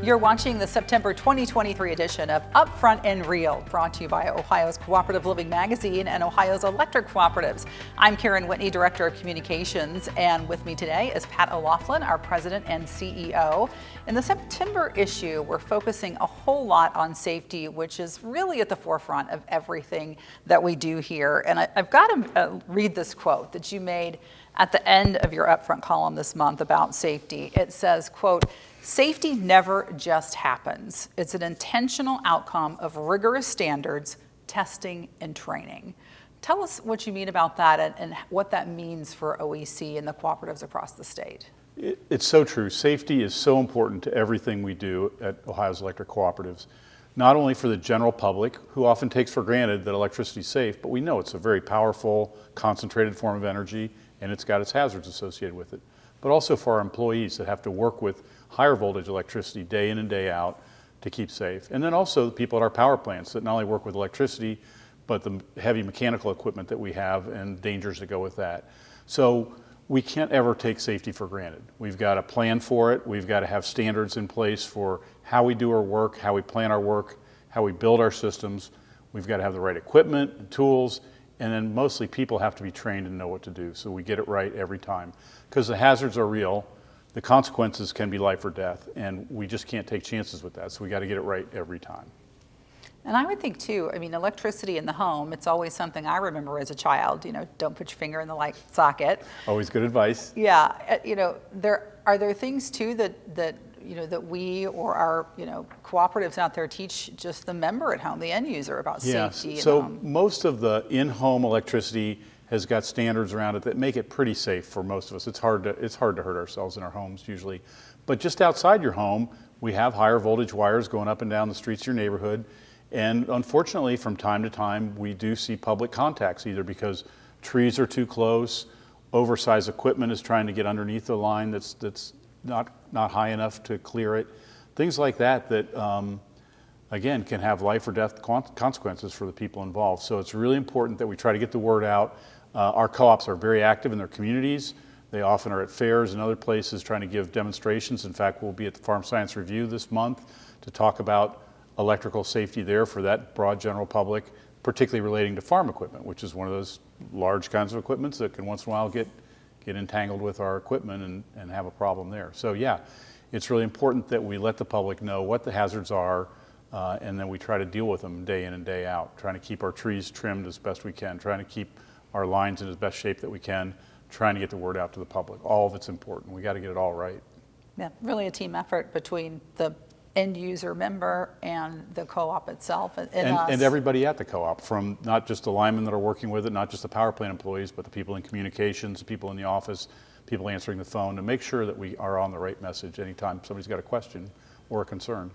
You're watching the September 2023 edition of Upfront R.E.A.L, brought to you by Ohio's Cooperative Living Magazine and Ohio's Electric Cooperatives. I'm Karen Whitney, Director of Communications, and with me today is Pat O'Loughlin, our President and CEO. In the September issue, we're focusing a whole lot on safety, which is really at the forefront of everything that we do here. And I've got to read this quote that you made at the end of your Upfront column this month about safety. It says, quote, "Safety never just happens. It's an intentional outcome of rigorous standards, testing, and training." Tell us what you mean about that and what that means for OEC and the cooperatives across the state. It's so true. Safety is so important to everything we do at Ohio's Electric Cooperatives, not only for the general public, who often takes for granted that electricity is safe, but we know it's a very powerful, concentrated form of energy, and it's got its hazards associated with it. But also for our employees that have to work with higher voltage electricity day in and day out to keep safe. And then also the people at our power plants that not only work with electricity, but the heavy mechanical equipment that we have and dangers that go with that. So we can't ever take safety for granted. We've got to plan for it. We've got to have standards in place for how we do our work, how we plan our work, how we build our systems. We've got to have the right equipment and tools. And then mostly people have to be trained and know what to do, so we get it right every time. Because the hazards are real, the consequences can be life or death, and we just can't take chances with that, so we got to get it right every time. And I would think too, I mean, electricity in the home, it's always something I remember as a child, don't put your finger in the light socket. Always good advice. Yeah, are there things too that we or our, cooperatives out there teach just the member at home, the end user, about safety? Yeah, so most of the in-home electricity has got standards around it that make it pretty safe for most of us. It's hard to hurt ourselves in our homes usually. But just outside your home, we have higher voltage wires going up and down the streets of your neighborhood. And unfortunately, from time to time, we do see public contacts, either because trees are too close, oversized equipment is trying to get underneath the line that's not high enough to clear it. Things like that again, can have life or death consequences for the people involved. So it's really important that we try to get the word out. Our co-ops are very active in their communities. They often are at fairs and other places trying to give demonstrations. In fact, we'll be at the Farm Science Review this month to talk about electrical safety there for that broad general public, particularly relating to farm equipment, which is one of those large kinds of equipments that can once in a while get entangled with our equipment and have a problem there. So yeah, it's really important that we let the public know what the hazards are, and then we try to deal with them day in and day out, trying to keep our trees trimmed as best we can, trying to keep our lines in as best shape that we can, trying to get the word out to the public. All of it's important. We got to get it all right. Yeah, really a team effort between the end user member and the co-op itself and everybody at the co-op, from not just the linemen that are working with it, not just the power plant employees, but the people in communications, the people in the office, people answering the phone, to make sure that we are on the right message anytime somebody's got a question or a concern.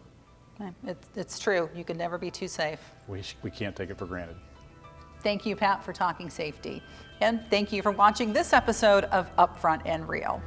It's true. You can never be too safe. We can't take it for granted. Thank you, Pat, for talking safety. And thank you for watching this episode of Upfront R.E.A.L.